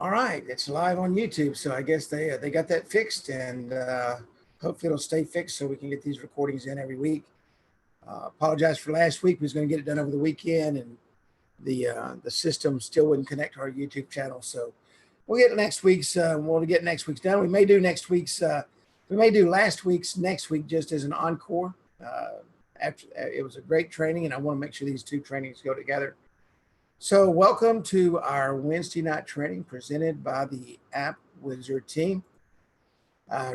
All right, it's live on YouTube, so I guess they got that fixed, and hopefully it'll stay fixed so we can get these recordings in every week. Apologize for last week. We was going to get it done over the weekend, and the system still wouldn't connect to our YouTube channel. So we'll get next week's done. We may do last week's next week just as an encore. After it was a great training, and I want to make sure these two trainings go together. So welcome to our Wednesday night training presented by the AppWizard team.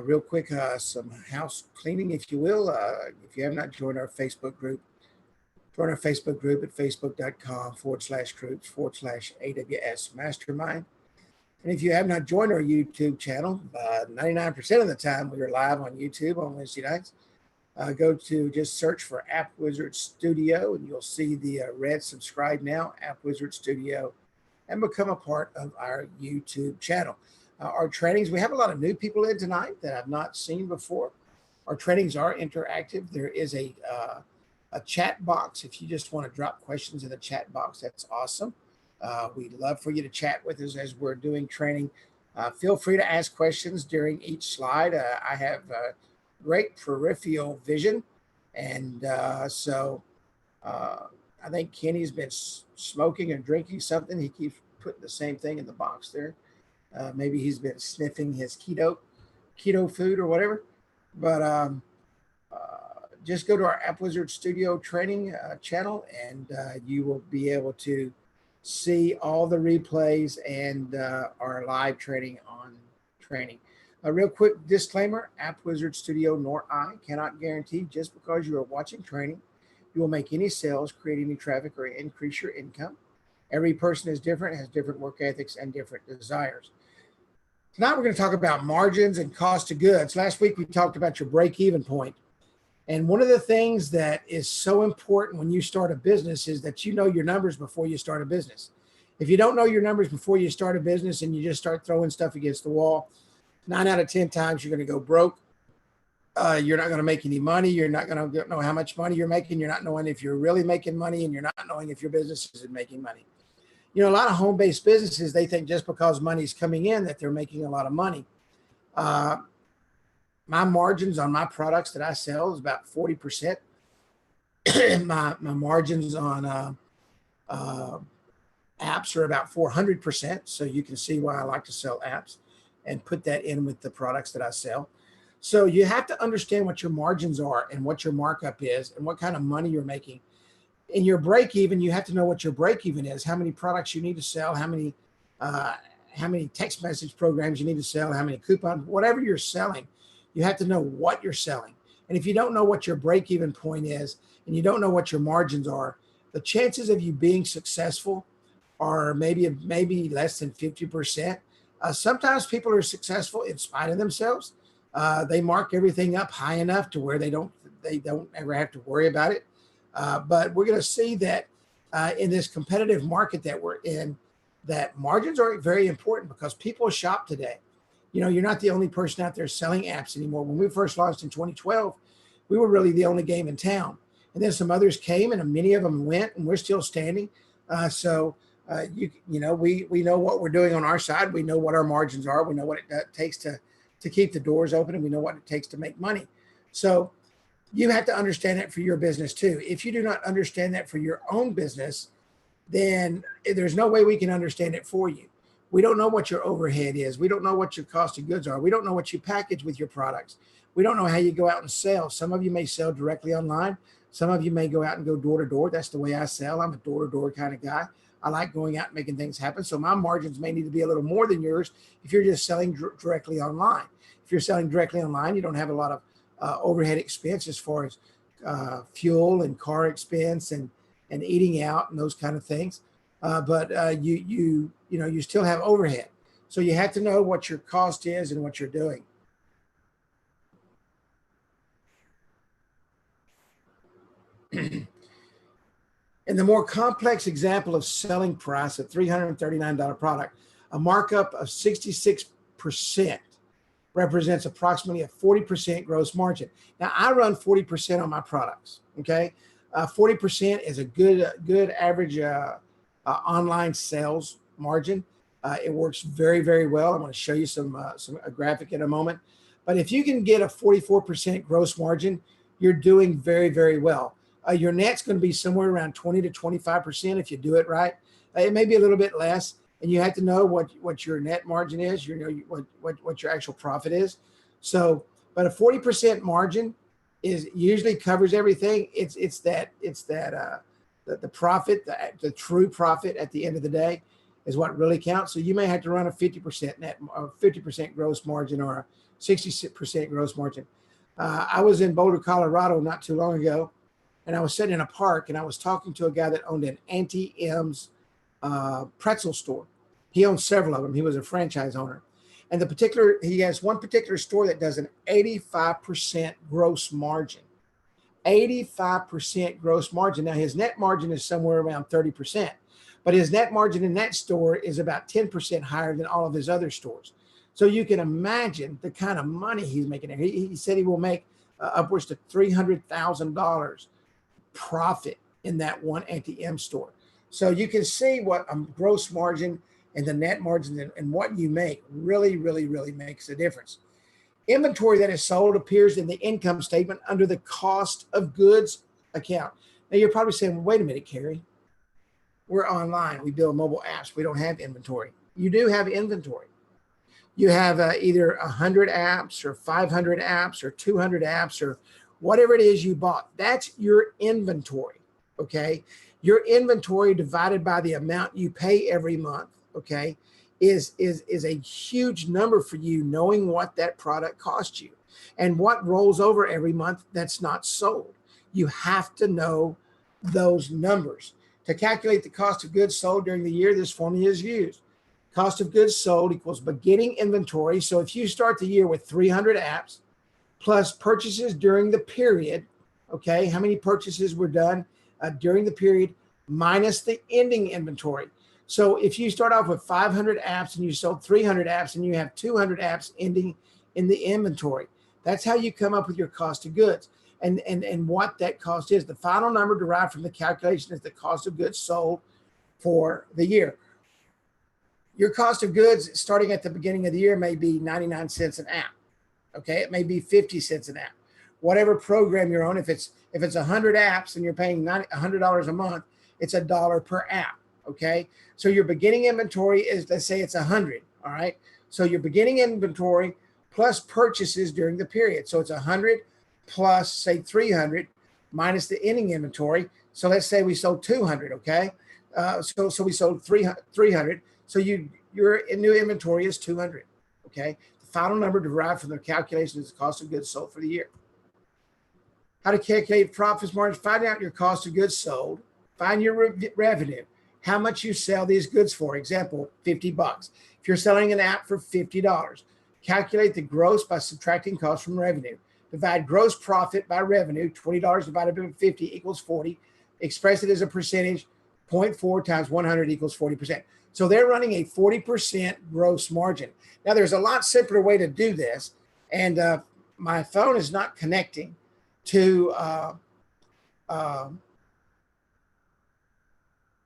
Real quick, some house cleaning, if you will. If you have not joined our Facebook group, join our Facebook group at facebook.com/groups/AWS Mastermind. And if you have not joined our YouTube channel, 99% of the time we are live on YouTube on Wednesday nights. Go to just search for AppWizard Studio, and you'll see the red subscribe now, AppWizard Studio, and become a part of our YouTube channel. Our trainings, we have a lot of new people in tonight that I've not seen before. Our trainings are interactive. There is a chat box. If you just want to drop questions in the chat box, that's awesome. We'd love for you to chat with us as we're doing training. Feel free to ask questions during each slide. I have great peripheral vision, and so I think Kenny's been smoking and drinking something. He keeps putting the same thing in the box there. Maybe he's been sniffing his keto food or whatever. But just go to our AppWizard Studio training channel, and you will be able to see all the replays and our live training on training. A real quick disclaimer, AppWizard Studio nor I cannot guarantee just because you are watching training, you will make any sales, create any traffic, or increase your income. Every person is different, has different work ethics and different desires. Tonight we're going to talk about margins and cost of goods. Last week we talked about your break-even point. And one of the things that is so important when you start a business is that you know your numbers before you start a business. If you don't know your numbers before you start a business and you just start throwing stuff against the wall, 9 out of 10 times you're going to go broke. You're not going to make any money. You're not going to know how much money you're making. You're not knowing if you're really making money, and you're not knowing if your business is making money. You know, a lot of home-based businesses, they think just because money's coming in that they're making a lot of money. My margins on my products that I sell is about 40%. my margins on apps are about 400%. So you can see why I like to sell apps and put that in with the products that I sell. So you have to understand what your margins are and what your markup is and what kind of money you're making. In your break even, you have to know what your break even is, how many products you need to sell, how many text message programs you need to sell, how many coupons, whatever you're selling, you have to know what you're selling. And if you don't know what your break even point is and you don't know what your margins are, the chances of you being successful are maybe less than 50%. Sometimes people are successful in spite of themselves. They mark everything up high enough to where they don't ever have to worry about it. But we're going to see that in this competitive market that we're in, that margins are very important because people shop today. You know, you're not the only person out there selling apps anymore. When we first launched in 2012, we were really the only game in town. And then some others came, and many of them went, and we're still standing. We know what we're doing on our side. We know what our margins are. We know what it takes to keep the doors open, and we know what it takes to make money. So you have to understand that for your business too. If you do not understand that for your own business, then there's no way we can understand it for you. We don't know what your overhead is. We don't know what your cost of goods are. We don't know what you package with your products. We don't know how you go out and sell. Some of you may sell directly online. Some of you may go out and go door to door. That's the way I sell. I'm a door to door kind of guy. I like going out and making things happen. So my margins may need to be a little more than yours if you're just selling directly online. If you're selling directly online, you don't have a lot of overhead expense as far as fuel and car expense and eating out and those kind of things. But you still have overhead. So you have to know what your cost is and what you're doing. In the more complex example of selling price, a $339 product, a markup of 66% represents approximately a 40% gross margin. Now, I run 40% on my products, okay? 40% is a good average online sales margin. It works very, very well. I'm going to show you a graphic in a moment. But if you can get a 44% gross margin, you're doing very, very well. Your net's going to be somewhere around 20 to 25% if you do it right. It may be a little bit less, and you have to know what your net margin is. You know what your actual profit is. So, but a 40% margin is usually covers everything. It's the profit, the true profit at the end of the day is what really counts. So you may have to run a 50% net, 50% gross margin, or a 60% gross margin. I was in Boulder, Colorado not too long ago, and I was sitting in a park, and I was talking to a guy that owned an Auntie M's pretzel store. He owns several of them. He was a franchise owner. And he has one particular store that does an 85% gross margin. 85% gross margin. Now, his net margin is somewhere around 30%, but his net margin in that store is about 10% higher than all of his other stores. So you can imagine the kind of money he's making there. He said he will make upwards to $300,000 profit in that one Auntie M store. So you can see what a gross margin and the net margin and what you make really, really, really makes a difference. Inventory that is sold appears in the income statement under the cost of goods account. Now you're probably saying, wait a minute, Carrie, we're online. We build mobile apps. We don't have inventory. You do have inventory. You have either 100 apps or 500 apps or 200 apps or whatever it is you bought. That's your inventory, okay? Your inventory divided by the amount you pay every month, okay, is a huge number for you, knowing what that product costs you and what rolls over every month that's not sold. You have to know those numbers. To calculate the cost of goods sold during the year, this formula is used. Cost of goods sold equals beginning inventory. So if you start the year with 300 apps plus purchases during the period, okay, how many purchases were done during the period minus the ending inventory. So if you start off with 500 apps and you sold 300 apps and you have 200 apps ending in the inventory, that's how you come up with your cost of goods and what that cost is. The final number derived from the calculation is the cost of goods sold for the year. Your cost of goods starting at the beginning of the year may be 99 cents an app. Okay, it may be 50 cents an app. Whatever program you're on, if it's 100 apps and you're paying $100 a month, it's $1 per app. Okay, so your beginning inventory is, let's say it's 100. All right, so your beginning inventory plus purchases during the period. So it's 100 plus, say, 300 minus the ending inventory. So let's say we sold 200. Okay, so we sold 300. So your new inventory is 200. Okay, the final number derived from the calculation is the cost of goods sold for the year. How to calculate profits margin? Find out your cost of goods sold. Find your revenue. How much you sell these goods for. Example, $50. If you're selling an app for $50, calculate the gross by subtracting cost from revenue. Divide gross profit by revenue. $20 divided by 50 equals 40. Express it as a percentage. 0.4 times 100 equals 40%. So they're running a 40% gross margin. Now, there's a lot simpler way to do this, and my phone is not connecting to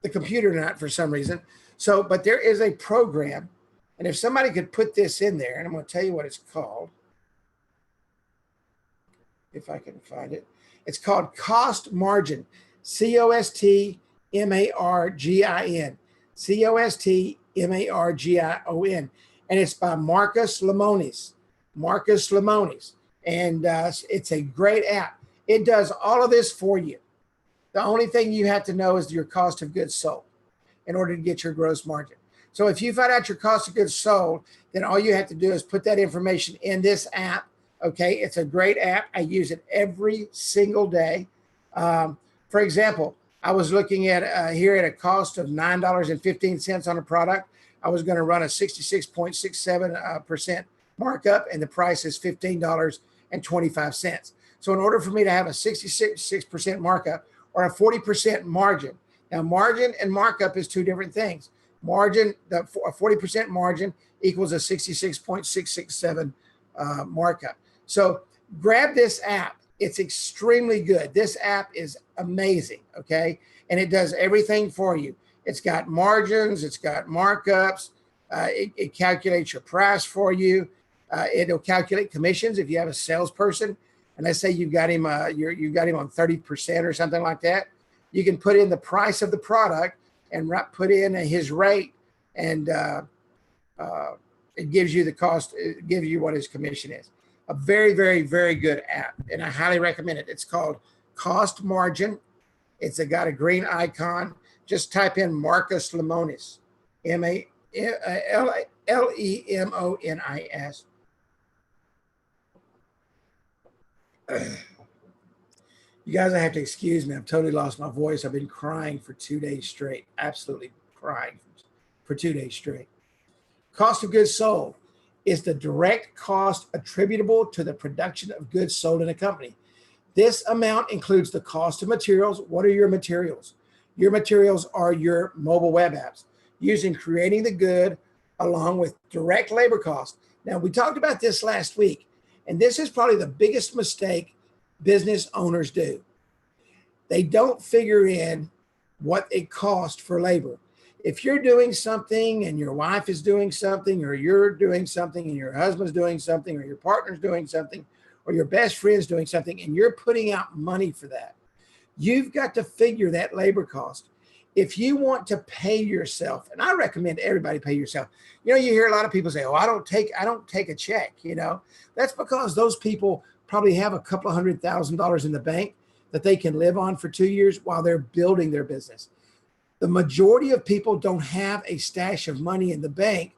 the computer tonight for some reason. So, but there is a program, and if somebody could put this in there, and I'm going to tell you what it's called, if I can find it. It's called Cost Margin, COSTMARGIN. COSTMARGION, and it's by Marcus Lemonis. And it's a great app. It does all of this for you. The only thing you have to know is your cost of goods sold in order to get your gross margin. So if you find out your cost of goods sold, then all you have to do is put that information in this app. Okay, it's a great app. I use it every single day. For example, I was looking at here at a cost of $9.15 on a product. I was going to run a 66.67% markup, and the price is $15.25. So in order for me to have a 66% markup or a 40% margin, now margin and markup is two different things. Margin, a 40% margin equals a 66.667 markup. So grab this app. It's extremely good. This app is amazing, okay? And it does everything for you. It's got margins, it's got markups, It calculates your price for you. It'll calculate commissions if you have a salesperson, and let's say you've got him, you got him on 30% or something like that. You can put in the price of the product and put in his rate, and it gives you the cost. It gives you what his commission is. A very, very, very good app, and I highly recommend it. It's called Cost Margin. It's got a green icon. Just type in Marcus Lemonis, Lemonis. You guys, I have to excuse me. I've totally lost my voice. I've been crying for 2 days straight. Absolutely crying for 2 days straight. Cost of goods sold is the direct cost attributable to the production of goods sold in a company. This amount includes the cost of materials. What are your materials? Your materials are your mobile web apps used in creating the good, along with direct labor costs. Now, we talked about this last week, and this is probably the biggest mistake business owners do. They don't figure in what it costs for labor. If you're doing something and your wife is doing something, or you're doing something and your husband's doing something, or your partner's doing something, or your best friend's doing something, and you're putting out money for that, you've got to figure that labor cost. If you want to pay yourself, and I recommend everybody pay yourself. You know, you hear a lot of people say, "Oh, I don't take a check." You know, that's because those people probably have a couple of $100,000 in the bank that they can live on for 2 years while they're building their business. The majority of people don't have a stash of money in the bank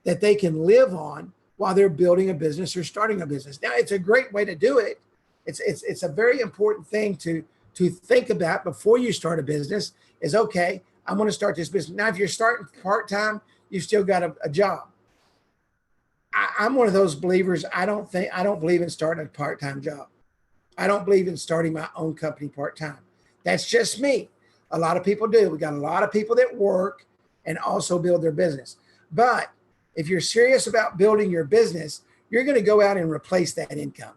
that they can live on while they're building a business or starting a business. Now, it's a great way to do it. It's a very important thing to think about before you start a business is, okay, I'm going to start this business. Now, if you're starting part-time, you've still got a job. I'm one of those believers. I don't believe in starting a part-time job. I don't believe in starting my own company part-time. That's just me. A lot of people do. We got a lot of people that work and also build their business. But if you're serious about building your business, you're going to go out and replace that income.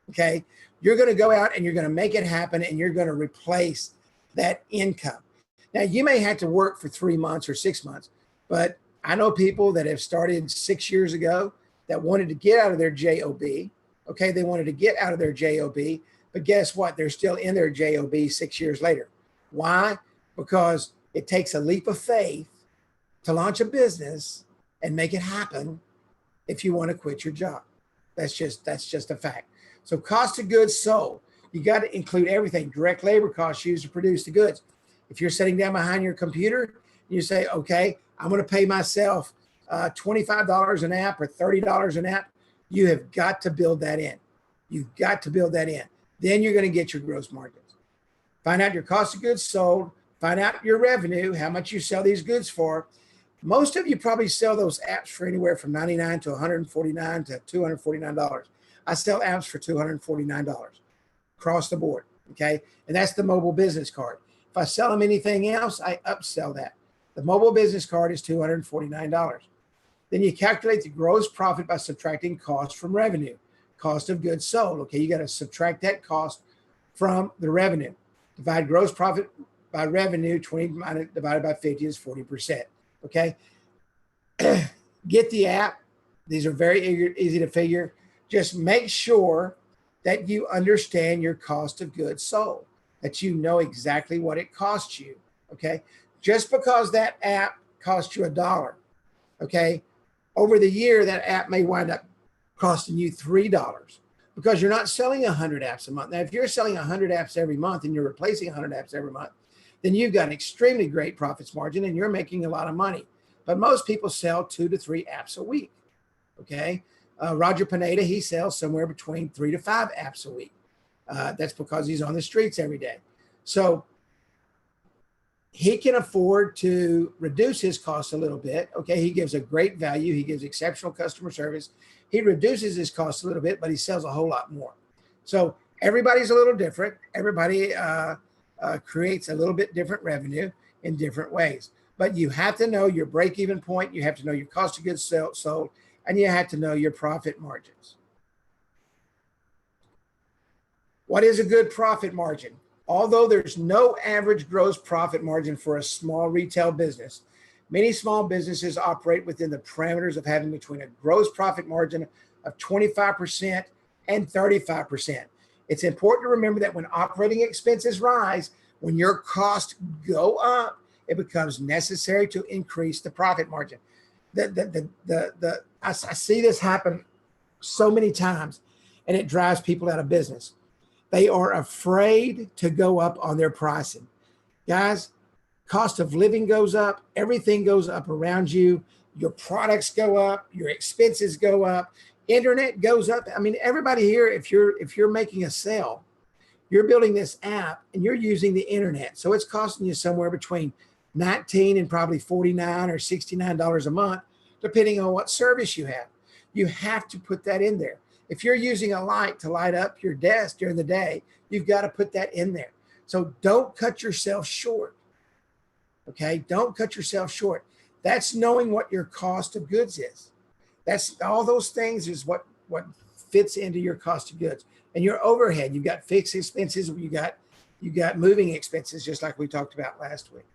Okay. You're going to go out and you're going to make it happen, and you're going to replace that income. Now, you may have to work for 3 months or 6 months, but I know people that have started 6 years ago that wanted to get out of their job. Okay. They wanted to get out of their job, but guess what? They're still in their job 6 years later. Why? Because it takes a leap of faith to launch a business and make it happen if you want to quit your job. That's just a fact. So cost of goods sold, you got to include everything. Direct labor costs used to produce the goods. If you're sitting down behind your computer, you say, okay, I'm going to pay myself $25 an app or $30 an app. You have got to build that in. You've got to build that in. Then you're going to get your gross margins. Find out your cost of goods sold, find out your revenue, how much you sell these goods for. Most of you probably sell those apps for anywhere from $99 to $149 to $249. I sell apps for $249 across the board, okay? And that's the mobile business card. If I sell them anything else, I upsell that. The mobile business card is $249. Then you calculate the gross profit by subtracting cost from revenue, cost of goods sold. Okay, you got to subtract that cost from the revenue. Divide gross profit by revenue, 20 divided by 50 is 40%. Okay. Get the app. These are very easy to figure. Just make sure that you understand your cost of goods sold, that you know exactly what it costs you. Okay. Just because that app costs you $1, okay, over the year, that app may wind up costing you $3 because you're not selling 100 apps a month. Now, if you're selling 100 apps every month and you're replacing 100 apps every month, then you've got an extremely great profits margin and you're making a lot of money. But most people sell 2 to 3 apps a week. Okay. Roger Pineda, he sells somewhere between 3 to 5 apps a week. That's because he's on the streets every day. So he can afford to reduce his costs a little bit. Okay. He gives a great value. He gives exceptional customer service. He reduces his costs a little bit, but he sells a whole lot more. So everybody's a little different. Everybody creates a little bit different revenue in different ways. But you have to know your break-even point. You have to know your cost of goods sold, and you have to know your profit margins. What is a good profit margin? Although there's no average gross profit margin for a small retail business, Many small businesses operate within the parameters of having between a gross profit margin of 25% and 35%. It's important to remember that when operating expenses rise, when your costs go up, it becomes necessary to increase the profit margin. I see this happen so many times, and it drives people out of business. They are afraid to go up on their pricing. Guys, cost of living goes up, everything goes up around you, your products go up, your expenses go up, internet goes up. I mean, everybody here, if you're making a sale, you're building this app and you're using the internet. So it's costing you somewhere between $19 and probably $49 or $69 a month, depending on what service you have. You have to put that in there. If you're using a light to light up your desk during the day, you've got to put that in there. So don't cut yourself short. Okay, don't cut yourself short. That's knowing what your cost of goods is. That's all those things is what fits into your cost of goods. And your overhead, you've got fixed expenses, you got moving expenses, just like we talked about last week.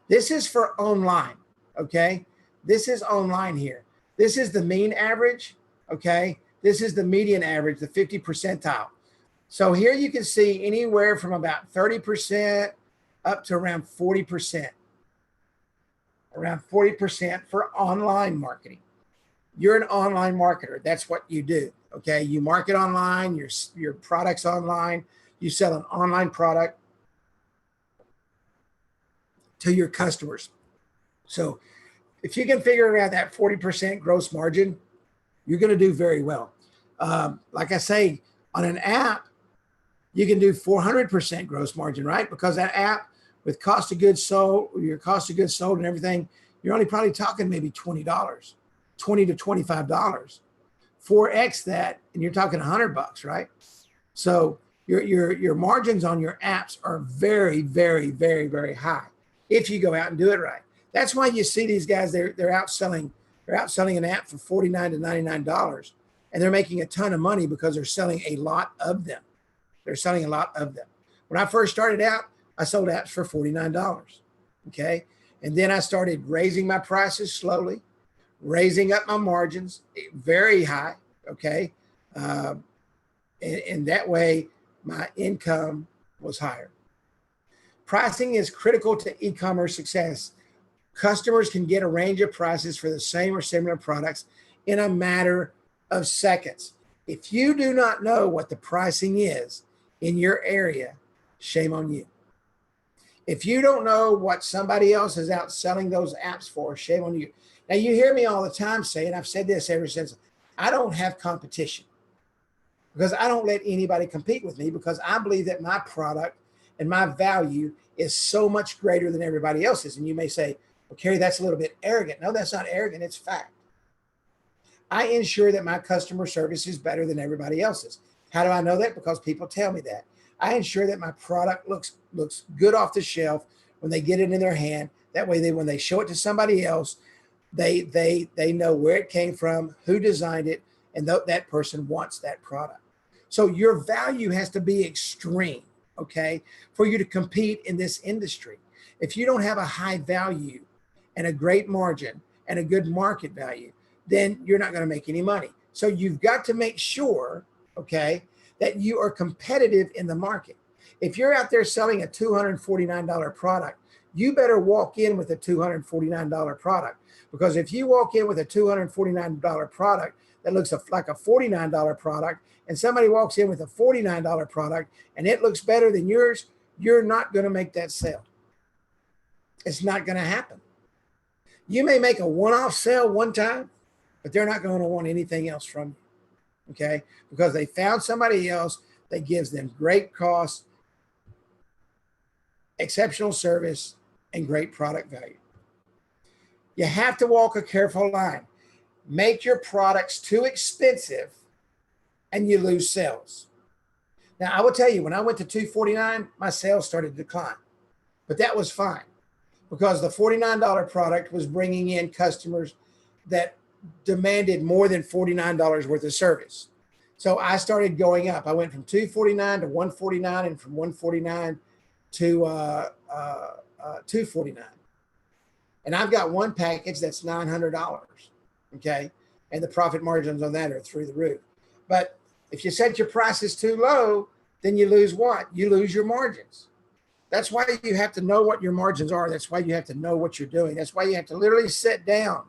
This is for online, okay? This is online here. This is the mean average, okay? This is the median average, the 50 percentile. So here you can see anywhere from about 30% up to around 40%. Around 40% for online marketing. You're an online marketer. That's what you do, okay? You market online, your product's online, you sell an online product to your customers. So if you can figure out that 40% gross margin, you're going to do very well. Like I say, on an app, you can do 400% gross margin, right? Because that app with cost of goods sold, your cost of goods sold and everything, you're only probably talking maybe $20, $20 to $25. 4x that, and you're talking $100, right? So your margins on your apps are very, very, very, very high if you go out and do it right. That's why you see these guys, they're outselling an app for $49 to $99, and they're making a ton of money because they're selling a lot of them. They're selling a lot of them. When I first started out, I sold apps for $49, okay? And then I started raising my prices slowly, raising up my margins very high, okay? And that way, my income was higher. Pricing is critical to e-commerce success. Customers can get a range of prices for the same or similar products in a matter of seconds. If you do not know what the pricing is in your area, shame on you. If you don't know what somebody else is out selling those apps for, shame on you. Now, you hear me all the time say, and I've said this ever since, I don't have competition because I don't let anybody compete with me because I believe that my product and my value is so much greater than everybody else's. And you may say, well, Kerry, that's a little bit arrogant. No, that's not arrogant. It's fact. I ensure that my customer service is better than everybody else's. How do I know that? Because people tell me that. I ensure that my product looks good off the shelf when they get it in their hand. That way, when they show it to somebody else, they know where it came from, who designed it, and that person wants that product. So your value has to be extreme, okay, for you to compete in this industry. If you don't have a high value and a great margin and a good market value, then you're not going to make any money. So you've got to make sure, okay, that you are competitive in the market. If you're out there selling a $249 product, you better walk in with a $249 product. Because if you walk in with a $249 product that looks like a $49 product, and somebody walks in with a $49 product and it looks better than yours, you're not going to make that sale. It's not going to happen. You may make a one-off sale one time, but they're not going to want anything else from you. Okay, because they found somebody else that gives them great cost, exceptional service, and great product value. You have to walk a careful line. Make your products too expensive and you lose sales. Now, I will tell you, when I went to $249, my sales started to decline, but that was fine because the $49 product was bringing in customers that demanded more than $49 worth of service. So I started going up. I went from $249 to $149 and from $149 to $249. And I've got one package that's $900, okay? And the profit margins on that are through the roof. But if you set your prices too low, then you lose what? You lose your margins. That's why you have to know what your margins are. That's why you have to know what you're doing. That's why you have to literally sit down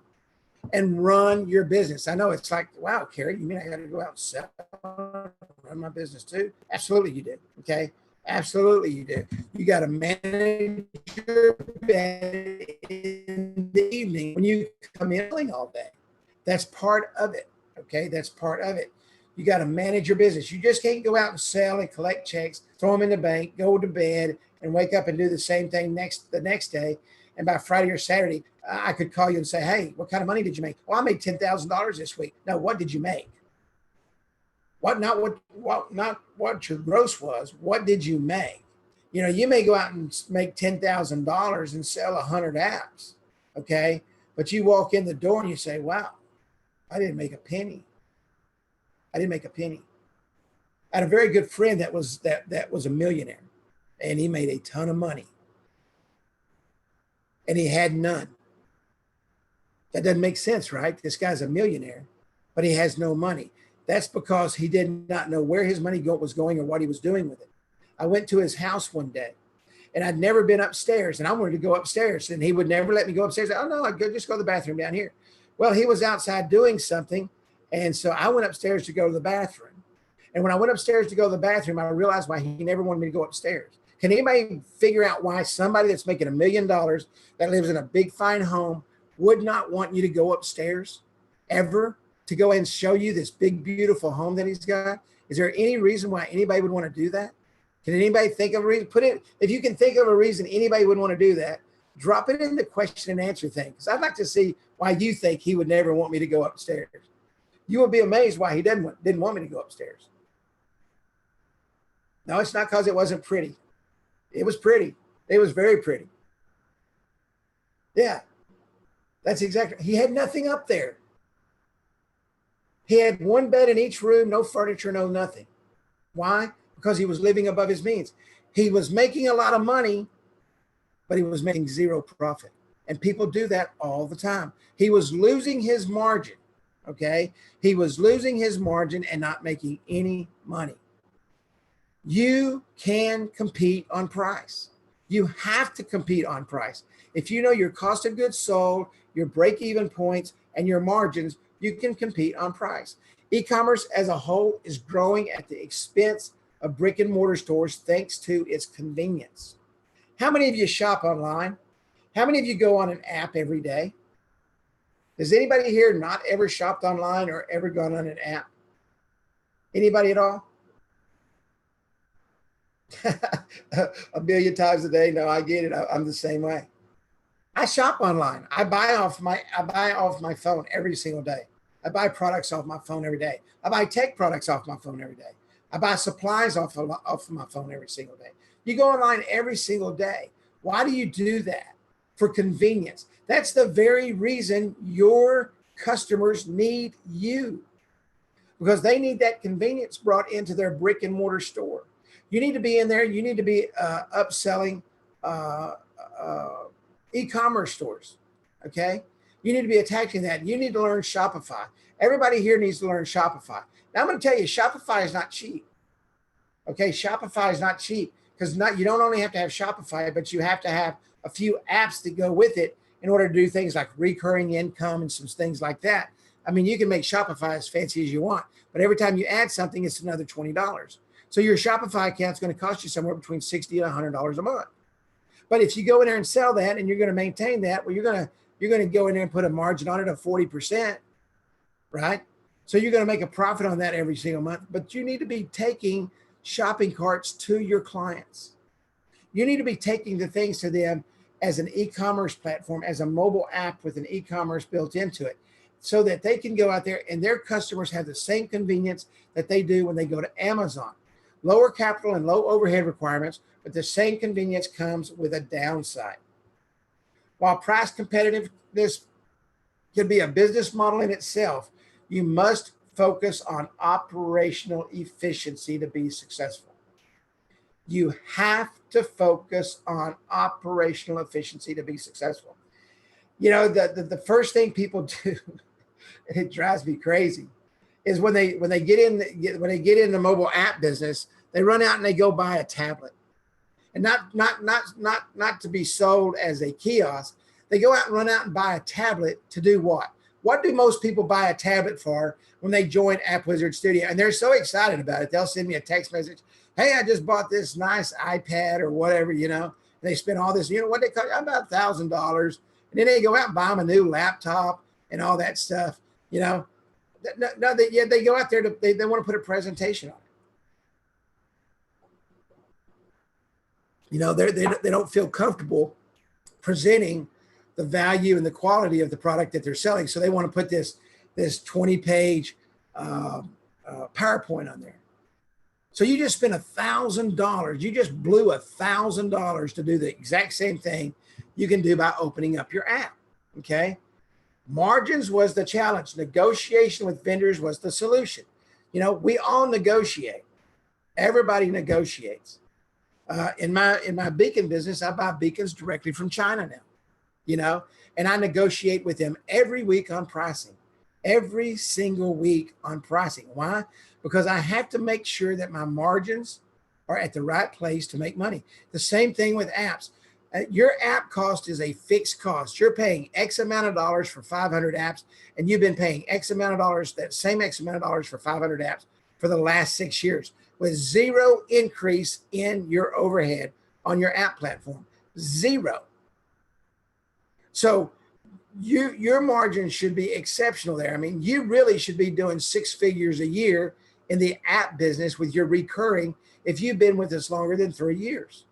and run your business. I know it's like, wow, Carrie, you mean I got to go out and sell, run my business too? Absolutely you do, okay? Absolutely you do. You got to manage your bed in the evening when you come in all day. That's part of it, okay? That's part of it. You got to manage your business. You just can't go out and sell and collect checks, throw them in the bank, go to bed, and wake up and do the same thing the next day. And by Friday or Saturday, I could call you and say, hey, what kind of money did you make? Well, I made $10,000 this week. No, what did you make? Not what your gross was. What did you make? You know, you may go out and make $10,000 and sell 100 apps, okay? But you walk in the door and you say, wow, I didn't make a penny. I didn't make a penny. I had a very good friend that was a millionaire, and he made a ton of money, and he had none. That doesn't make sense, right? This guy's a millionaire, but he has no money. That's because he did not know where his money was going or what he was doing with it. I went to his house one day, and I'd never been upstairs, and I wanted to go upstairs, and he would never let me go upstairs. Oh, no, I'd just go to the bathroom down here. Well, he was outside doing something, and so I went upstairs to go to the bathroom. And when I went upstairs to go to the bathroom, I realized why he never wanted me to go upstairs. Can anybody figure out why somebody that's making $1 million that lives in a big, fine home would not want you to go upstairs ever to go and show you this big, beautiful home that he's got? Is there any reason why anybody would want to do that? Can anybody think of a reason? If you can think of a reason anybody would want to do that, drop it in the question and answer thing. Because I'd like to see why you think he would never want me to go upstairs. You would be amazed why he didn't want me to go upstairs. No, it's not because it wasn't pretty. It was pretty. It was very pretty. Yeah, that's exactly. He had nothing up there. He had one bed in each room, no furniture, no nothing. Why? Because he was living above his means. He was making a lot of money, but he was making zero profit. And people do that all the time. He was losing his margin, okay? He was losing his margin and not making any money. You can compete on price. You have to compete on price. If you know your cost of goods sold, your break-even points, and your margins, you can compete on price. E-commerce as a whole is growing at the expense of brick and mortar stores thanks to its convenience. How many of you shop online? How many of you go on an app every day? Does anybody here not ever shopped online or ever gone on an app? Anybody at all? A million times a day. No, I get it. I'm the same way. I shop online. I buy off my phone every single day. I buy products off my phone every day. I buy tech products off my phone every day. I buy supplies off of my phone every single day. You go online every single day. Why do you do that? For convenience. That's the very reason your customers need you, because they need that convenience brought into their brick and mortar store. You need to be in there. You need to be upselling e-commerce stores, okay? You need to be attaching that. You need to learn Shopify. Everybody here needs to learn Shopify. Now, I'm going to tell you, Shopify is not cheap, okay? Shopify is not cheap because you don't only have to have Shopify, but you have to have a few apps that go with it in order to do things like recurring income and some things like that. I mean, you can make Shopify as fancy as you want, but every time you add something, it's another $20. So your Shopify account is going to cost you somewhere between $60 and $100 a month. But if you go in there and sell that and you're going to maintain that, well, you're going to go in there and put a margin on it of 40%, right? So you're going to make a profit on that every single month. But you need to be taking shopping carts to your clients. You need to be taking the things to them as an e-commerce platform, as a mobile app with an e-commerce built into it, so that they can go out there and their customers have the same convenience that they do when they go to Amazon. Lower capital and low overhead requirements, but the same convenience comes with a downside. While price competitiveness can be a business model in itself, you must focus on operational efficiency to be successful. You have to focus on operational efficiency to be successful. You know, the first thing people do, and it drives me crazy, is when they get in the mobile app business, they run out and they go buy a tablet, and not to be sold as a kiosk. They go out and run out and buy a tablet to do what? What do most people buy a tablet for when they join AppWizard Studio? And they're so excited about it. They'll send me a text message. Hey, I just bought this nice iPad or whatever, you know. And they spend all this, you know, what they call about $1,000. And then they go out and buy them a new laptop and all that stuff, you know. No, they go out there they want to put a presentation on it. You know, they don't feel comfortable presenting the value and the quality of the product that they're selling. So they want to put this 20-page PowerPoint on there. So you just spent $1,000. You just blew $1,000 to do the exact same thing you can do by opening up your app. Okay. Margins was the challenge. Negotiation with vendors was the solution. You know, we all negotiate. Everybody negotiates. In my beacon business, I buy beacons directly from China now. You know, and I negotiate with them every week on pricing, every single week on pricing. Why? Because I have to make sure that my margins are at the right place to make money. The same thing with apps. Your app cost is a fixed cost. You're paying X amount of dollars for 500 apps, and you've been paying X amount of dollars, that same X amount of dollars for 500 apps for the last 6 years with zero increase in your overhead on your app platform. Zero. So your margins should be exceptional there. I mean, you really should be doing 6 figures a year in the app business with your recurring if you've been with us longer than 3 years.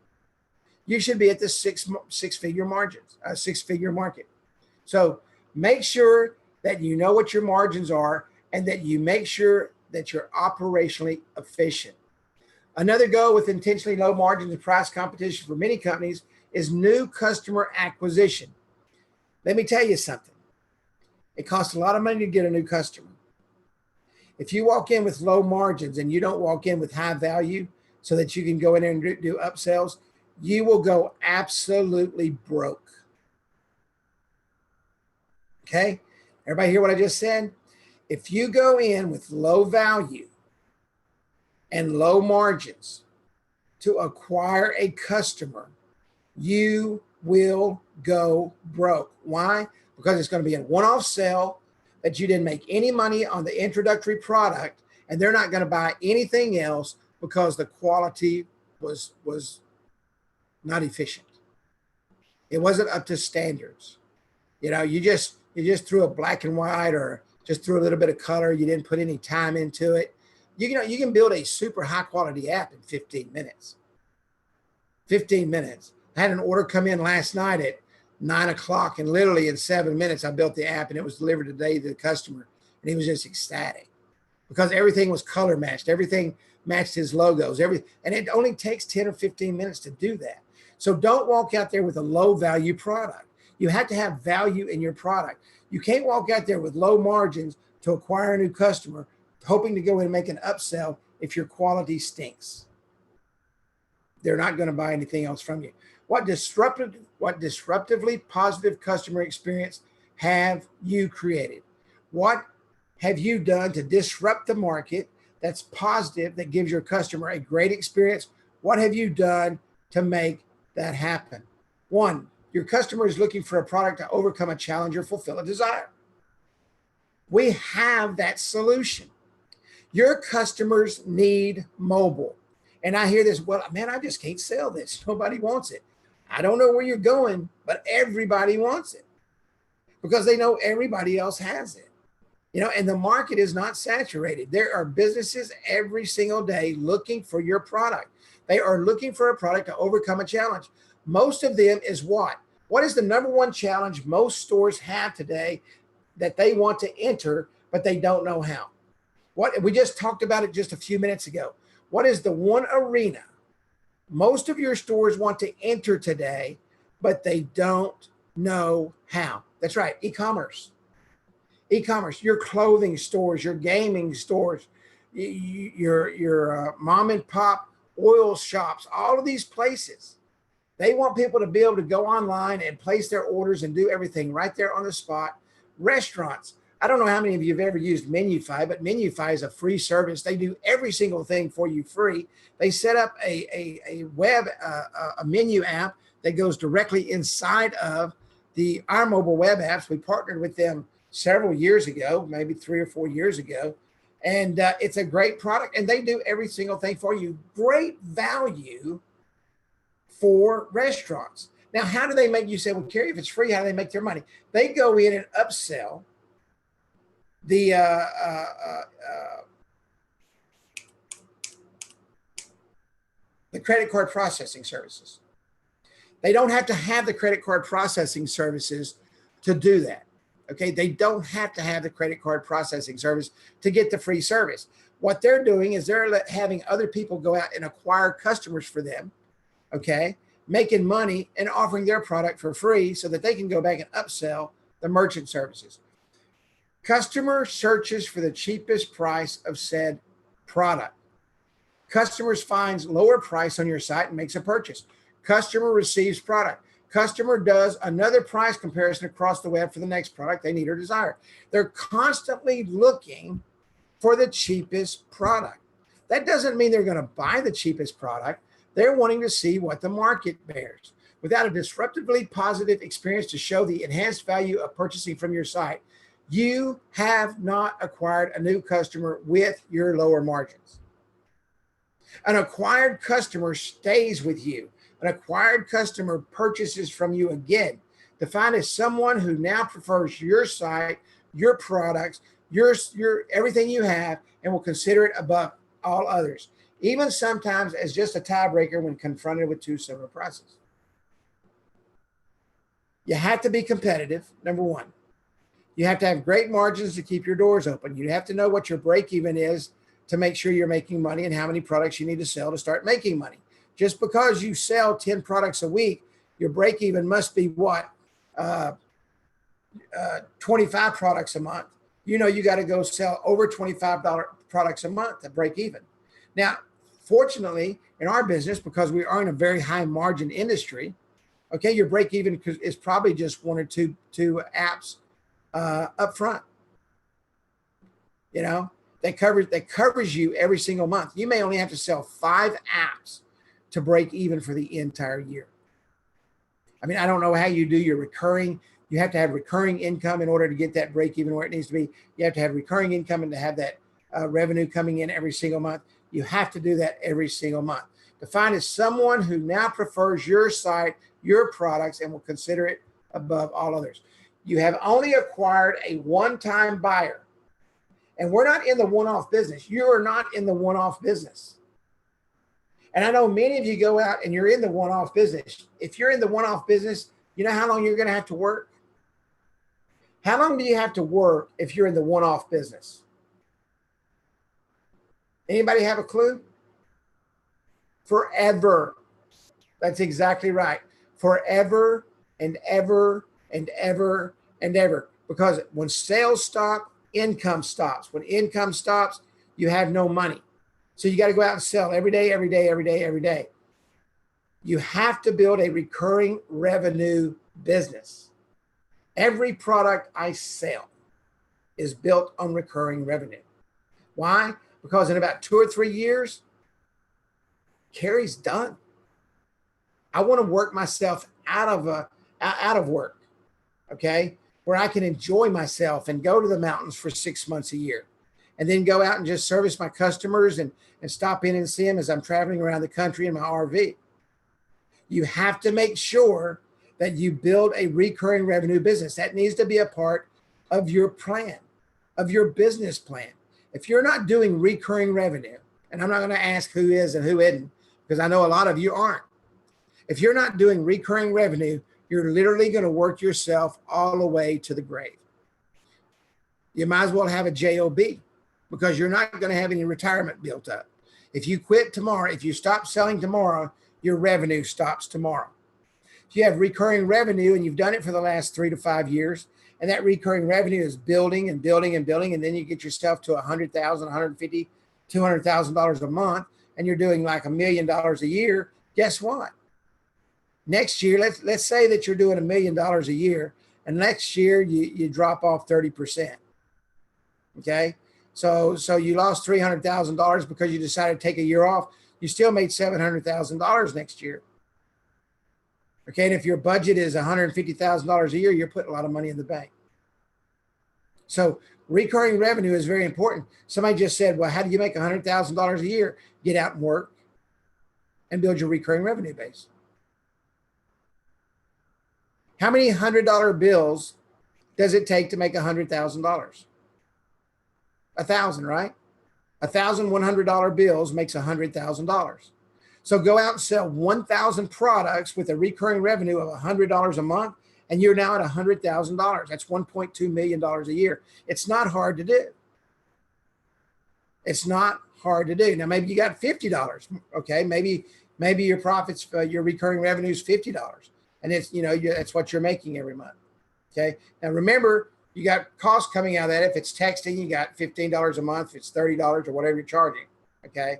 You should be at the six-figure margins, 6-figure market. So make sure that you know what your margins are and that you make sure that you're operationally efficient. Another goal with intentionally low margins and price competition for many companies is new customer acquisition. Let me tell you something. It costs a lot of money to get a new customer. If you walk in with low margins and you don't walk in with high value so that you can go in there and do upsells, you will go absolutely broke. Okay? Everybody hear what I just said? If you go in with low value and low margins to acquire a customer, you will go broke. Why? Because it's going to be a one-off sale that you didn't make any money on the introductory product, and they're not going to buy anything else because the quality was not efficient. It wasn't up to standards. You know, you just threw a black and white or just threw a little bit of color. You didn't put any time into it. You can build a super high quality app in 15 minutes. 15 minutes. I had an order come in last night at 9 o'clock, and literally in 7 minutes, I built the app and it was delivered today to the customer. And he was just ecstatic because everything was color matched. Everything matched his logos. And it only takes 10 or 15 minutes to do that. So don't walk out there with a low value product. You have to have value in your product. You can't walk out there with low margins to acquire a new customer, hoping to go in and make an upsell if your quality stinks. They're not going to buy anything else from you. What disruptively positive customer experience have you created? What have you done to disrupt the market that's positive, that gives your customer a great experience? What have you done to make that happen? One, your customer is looking for a product to overcome a challenge or fulfill a desire. We have that solution. Your customers need mobile. And I hear this, well, man, I just can't sell this. Nobody wants it. I don't know where you're going, but everybody wants it because they know everybody else has it. You know, and the market is not saturated. There are businesses every single day looking for your product. They are looking for a product to overcome a challenge. Most of them is what? What is the number one challenge most stores have today that they want to enter, but they don't know how? What we just talked about it just a few minutes ago. What is the one arena most of your stores want to enter today, but they don't know how? That's right, e-commerce. E-commerce, your clothing stores, your gaming stores, your mom and pop oil shops, all of these places They want people to be able to go online and place their orders and do everything right there on the spot. Restaurants. I don't know how many of you have ever used Menufy, but Menufy is a free service. They do every single thing for you free. They set up a web, a menu app that goes directly inside of our mobile web apps. We partnered with them several years ago, maybe 3 or 4 years ago. And it's a great product, and they do every single thing for you. Great value for restaurants. Now, how do they make, you say, well, Kerry, if it's free, how do they make their money? They go in and upsell the credit card processing services. They don't have to have the credit card processing services to do that. Okay, they don't have to have the credit card processing service to get the free service. What they're doing is they're having other people go out and acquire customers for them, okay, making money and offering their product for free so that they can go back and upsell the merchant services. Customer searches for the cheapest price of said product. Customers finds lower price on your site and makes a purchase. Customer receives product. Customer does another price comparison across the web for the next product they need or desire. They're constantly looking for the cheapest product. That doesn't mean they're going to buy the cheapest product. They're wanting to see what the market bears. Without a disruptively positive experience to show the enhanced value of purchasing from your site, you have not acquired a new customer with your lower margins. An acquired customer stays with you. An acquired customer purchases from you again. Defined as someone who now prefers your site, your products, your everything you have, and will consider it above all others, even sometimes as just a tiebreaker when confronted with two similar prices. You have to be competitive, number one. You have to have great margins to keep your doors open. You have to know what your break even is to make sure you're making money and how many products you need to sell to start making money. Just because you sell 10 products a week, your break even must be what? 25 products a month. You know, you got to go sell over $25 products a month to break even. Now, fortunately, in our business, because we are in a very high margin industry, okay, your break even is probably just one or two apps up front. You know, that covers you every single month. You may only have to sell 5 apps to break even for the entire year. I mean, I don't know how you do your recurring. You have to have recurring income in order to get that break even where it needs to be. You have to have recurring income and to have that revenue coming in every single month. You have to do that every single month. Defined as someone who now prefers your site, your products, and will consider it above all others. You have only acquired a one-time buyer. And we're not in the one-off business. You are not in the one-off business. And I know many of you go out and you're in the one-off business. If you're in the one-off business, you know how long you're going to have to work? How long do you have to work if you're in the one-off business? Anybody have a clue? Forever. That's exactly right. Forever and ever and ever and ever. Because when sales stop, income stops. When income stops, you have no money. So you got to go out and sell every day, every day, every day, every day. You have to build a recurring revenue business. Every product I sell is built on recurring revenue. Why? Because in about 2 or 3 years, Kerry's done. I want to work myself out of work, okay, where I can enjoy myself and go to the mountains for 6 months a year. And then go out and just service my customers and stop in and see them as I'm traveling around the country in my RV. You have to make sure that you build a recurring revenue business. That needs to be a part of your plan, of your business plan. If you're not doing recurring revenue, and I'm not going to ask who is and who isn't, because I know a lot of you aren't. If you're not doing recurring revenue, you're literally going to work yourself all the way to the grave. You might as well have a JOB, because you're not going to have any retirement built up. If you quit tomorrow, if you stop selling tomorrow, your revenue stops tomorrow. If you have recurring revenue and you've done it for the last 3 to 5 years, and that recurring revenue is building and building and building, and then you get yourself to $100,000, $150,000, $200,000 a month, and you're doing like $1 million a year, guess what? Next year, let's say that you're doing $1 million a year, and next year you drop off 30%. Okay, so you lost $300,000 because you decided to take a year off. You still made $700,000 next year. Okay, and if your budget is $150,000 a year, you're putting a lot of money in the bank. So recurring revenue is very important. Somebody just said, well, how do you make $100,000 a year? Get out and work and build your recurring revenue base. How many $100 bills does it take to make $100,000? 1,000, right? 1,000 $100 bills makes $100,000. So go out and sell 1,000 products with a recurring revenue of $100 a month, and you're now at $100,000. That's $1.2 million a year. It's not hard to do. It's not hard to do. Now, maybe you got $50. Okay, maybe your profits, your recurring revenue is $50, and it's that's what you're making every month. Okay. Now remember, you got costs coming out of that. If it's texting, you got $15 a month. If it's $30 or whatever you're charging. Okay.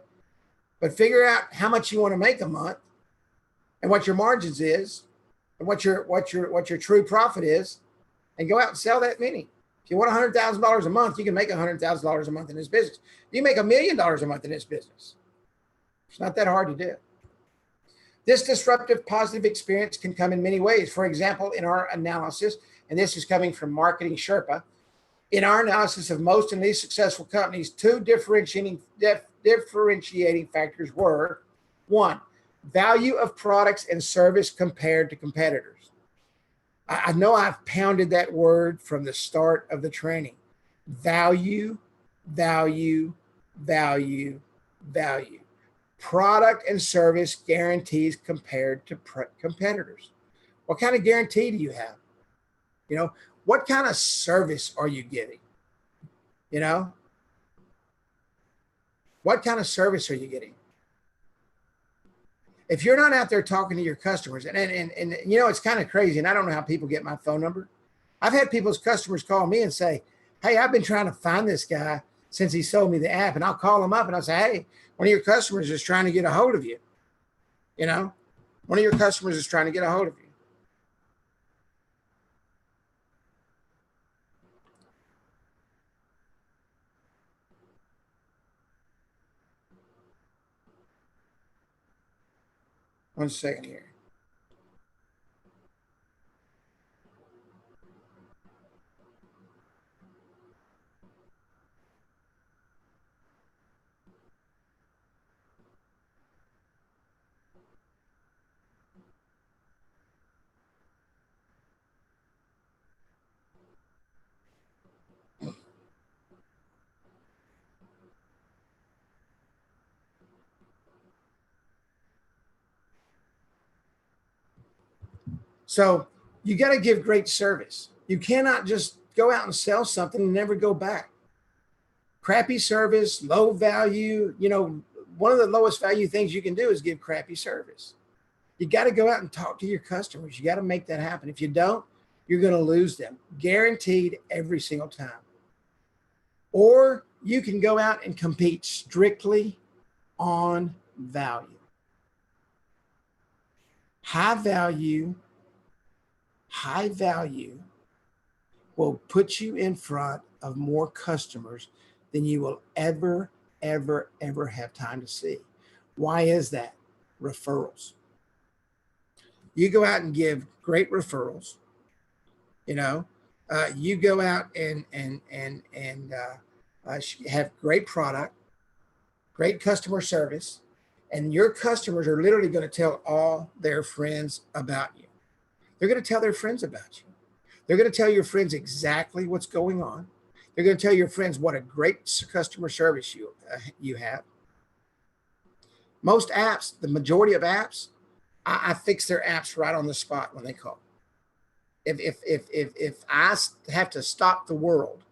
But figure out how much you want to make a month, and what your margins is, and what your true profit is, and go out and sell that many. If you want $100,000 a month, you can make $100,000 a month in this business. You make $1 million a month in this business. It's not that hard to do. This disruptive positive experience can come in many ways. For example, in our analysis, and this is coming from Marketing Sherpa, in our analysis of most and least successful companies, two differentiating factors were: one, value of products and service compared to competitors. I know I've pounded that word from the start of the training. Value, value, value, value. Product and service guarantees compared to competitors. What kind of guarantee do you have? What kind of service are you giving? What kind of service are you getting? If you're not out there talking to your customers, and it's kind of crazy, and I don't know how people get my phone number. I've had people's customers call me and say, hey, I've been trying to find this guy since he sold me the app. And I'll call him up and I'll say, hey, one of your customers is trying to get a hold of you. One of your customers is trying to get a hold of you. One second here. So you got to give great service. You cannot just go out and sell something and never go back. Crappy service, low value. One of the lowest value things you can do is give crappy service. You got to go out and talk to your customers. You got to make that happen. If you don't, you're going to lose them, guaranteed every single time. Or you can go out and compete strictly on value. High value will put you in front of more customers than you will ever have time to see. Why is that? Referrals. You go out and give great referrals. You go out and have great product, great customer service, and your customers are literally going to tell all their friends about you. They're going to tell their friends about you. They're going to tell your friends exactly what's going on. They're going to tell your friends what a great customer service you have. Most apps, the majority of apps, I fix their apps right on the spot when they call. If I have to stop the world,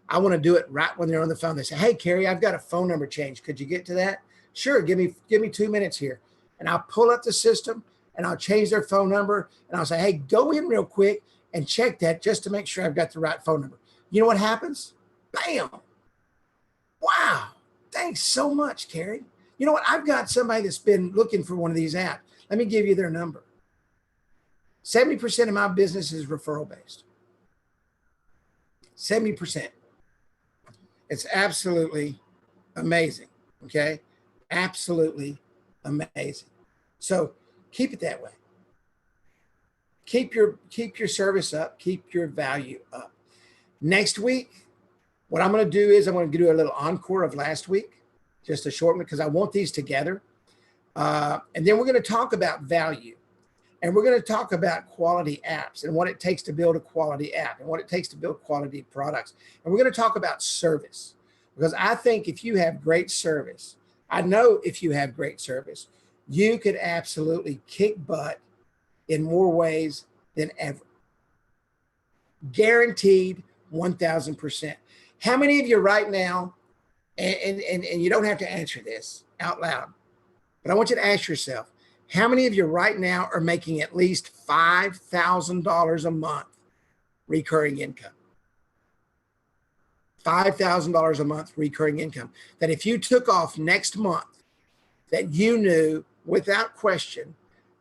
I want to do it right when they're on the phone. They say, hey, Carrie, I've got a phone number change. Could you get to that? Sure, give me 2 minutes here. And I'll pull up the system and I'll change their phone number. And I'll say, hey, go in real quick and check that just to make sure I've got the right phone number. You know what happens? Bam. Wow. Thanks so much, Carrie. You know what? I've got somebody that's been looking for one of these apps. Let me give you their number. 70% of my business is referral based. 70%. It's absolutely amazing. Okay. Absolutely amazing. So keep it that way. Keep your service up, keep your value up. Next week, what I'm going to do is I'm going to do a little encore of last week, just a short one, because I want these together. And then we're going to talk about value. And we're going to talk about quality apps and what it takes to build a quality app and what it takes to build quality products. And we're going to talk about service, because I think if you have great service, I know if you have great service, you could absolutely kick butt in more ways than ever. Guaranteed 1,000%. How many of you right now, and you don't have to answer this out loud, but I want you to ask yourself, how many of you right now are making at least $5,000 a month recurring income? $5,000 a month recurring income. That if you took off next month, that you knew without question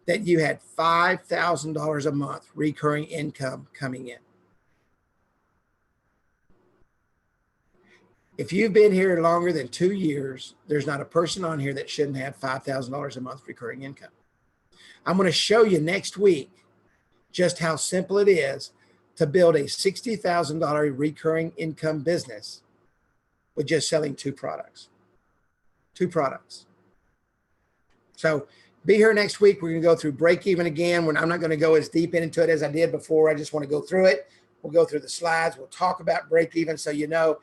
that you had $5,000 a month recurring income coming in. If you've been here longer than 2 years, there's not a person on here that shouldn't have $5,000 a month recurring income. I'm going to show you next week just how simple it is to build a $60,000 recurring income business with just selling 2 products. 2 products. So be here next week. We're going to go through break even again. I'm not going to go as deep into it as I did before. I just want to go through it. We'll go through the slides. We'll talk about break even, so you know.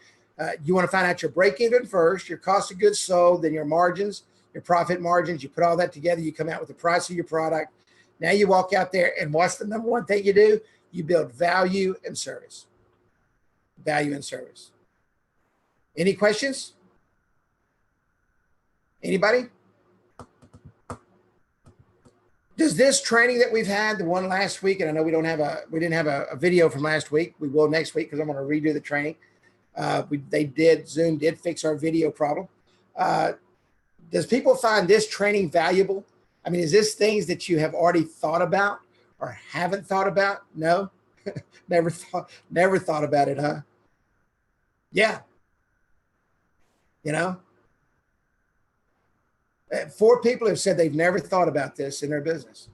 You want to find out your break even first, your cost of goods sold, then your margins, your profit margins. You put all that together, you come out with the price of your product. Now you walk out there, and what's the number one thing you do? You build value and service. Value and service. Any questions? Anybody? Does this training that we've had, the one last week, and I know we didn't have a video from last week. We will next week because I'm going to redo the training. Zoom did fix our video problem. Does people find this training valuable? I mean, is this things that you have already thought about or haven't thought about? No, never thought about it, huh? Yeah. You know, 4 people have said they've never thought about this in their business.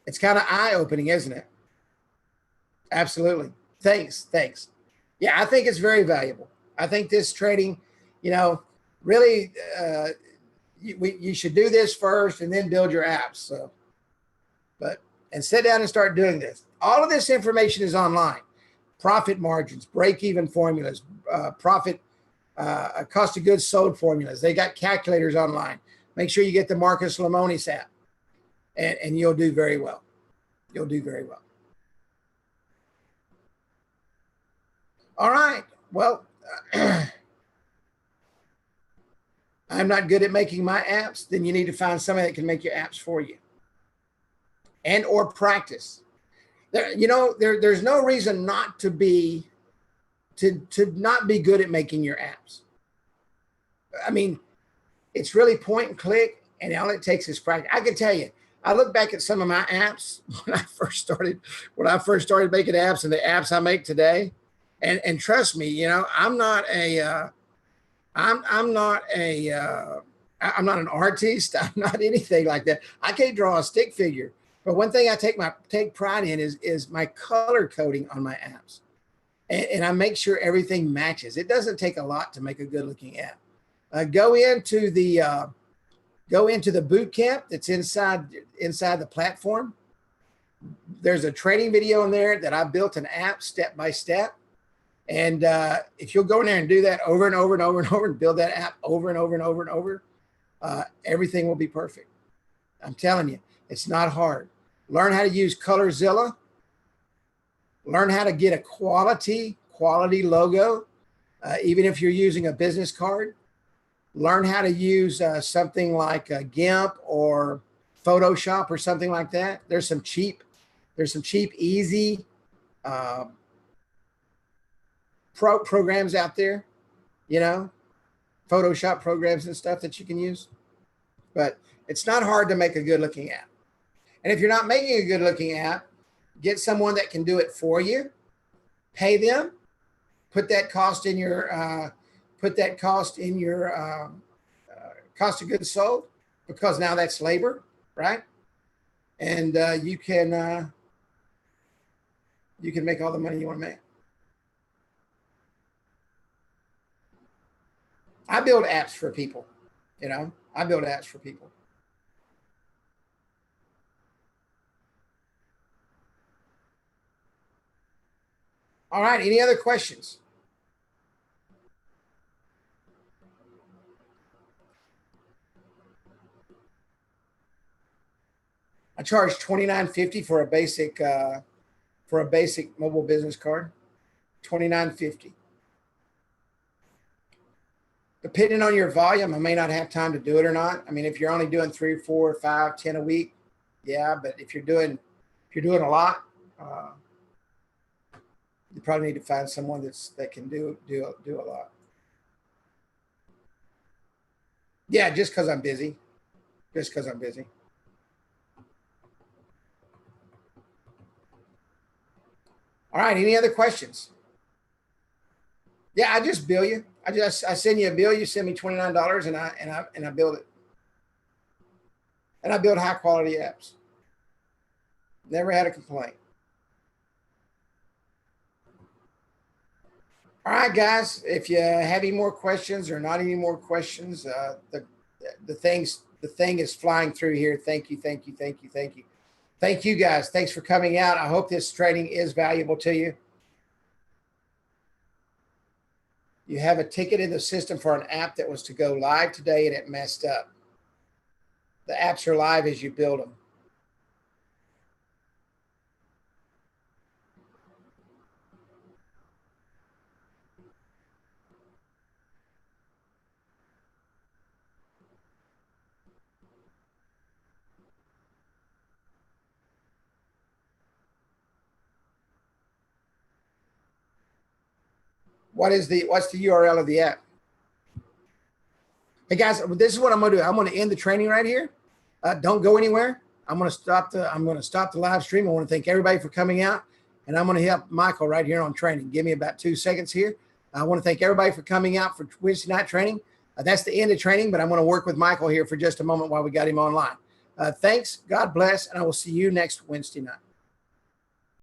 It's kind of eye-opening, isn't it? Absolutely. Thanks. Yeah, I think it's very valuable. I think this training, really, you should do this first and then build your apps. So, and sit down and start doing this. All of this information is online. Profit margins, break-even formulas, cost of goods sold formulas. They got calculators online. Make sure you get the Marcus Lemonis app, and you'll do very well. You'll do very well. All right. Well, I'm not good at making my apps. Then you need to find somebody that can make your apps for you, and or practice. There's no reason not to be not be good at making your apps. I mean, it's really point and click, and all it takes is practice. I can tell you, I look back at some of my apps when I first started making apps, and the apps I make today. And trust me, I'm not an artist. I'm not anything like that. I can't draw a stick figure. But one thing I take pride in is my color coding on my apps, and I make sure everything matches. It doesn't take a lot to make a good looking app. Go into the boot camp that's inside the platform. There's a training video in there that I built an app step by step. And if you'll go in there and do that over and over and over and over and build that app over and over and over and over, everything will be perfect. I'm telling you, it's not hard. Learn how to use ColorZilla. Learn how to get a quality logo, even if you're using a business card. Learn how to use something like GIMP or Photoshop or something like that. There's some cheap, easy programs out there, Photoshop programs and stuff that you can use. But it's not hard to make a good looking app. And if you're not making a good looking app, get someone that can do it for you, pay them, put that cost in your cost of goods sold, because now that's labor, right? And you can make all the money you want to make. I build apps for people, I build apps for people. All right, any other questions? I charge $29.50 for a basic mobile business card. $29.50. Depending on your volume, I may not have time to do it or not. I mean, if you're only doing 3, 4, 5, 10 a week, yeah. But if you're doing a lot, you probably need to find someone that can do a lot. Yeah, just because I'm busy. All right. Any other questions? Yeah, I just bill you. I send you a bill. You send me $29, and I build it. And I build high quality apps. Never had a complaint. All right, guys. If you have any more questions or not any more questions, the thing is flying through here. Thank you. Thank you, guys. Thanks for coming out. I hope this training is valuable to you. You have a ticket in the system for an app that was to go live today and it messed up. The apps are live as you build them. What's the URL of the app? Hey guys, this is what I'm gonna do. I'm gonna end the training right here. Don't go anywhere. I'm gonna stop the live stream. I want to thank everybody for coming out, and I'm gonna help Michael right here on training. Give me about 2 seconds here. I want to thank everybody for coming out for Wednesday night training. That's the end of training, but I'm gonna work with Michael here for just a moment while we got him online. Thanks. God bless, and I will see you next Wednesday night.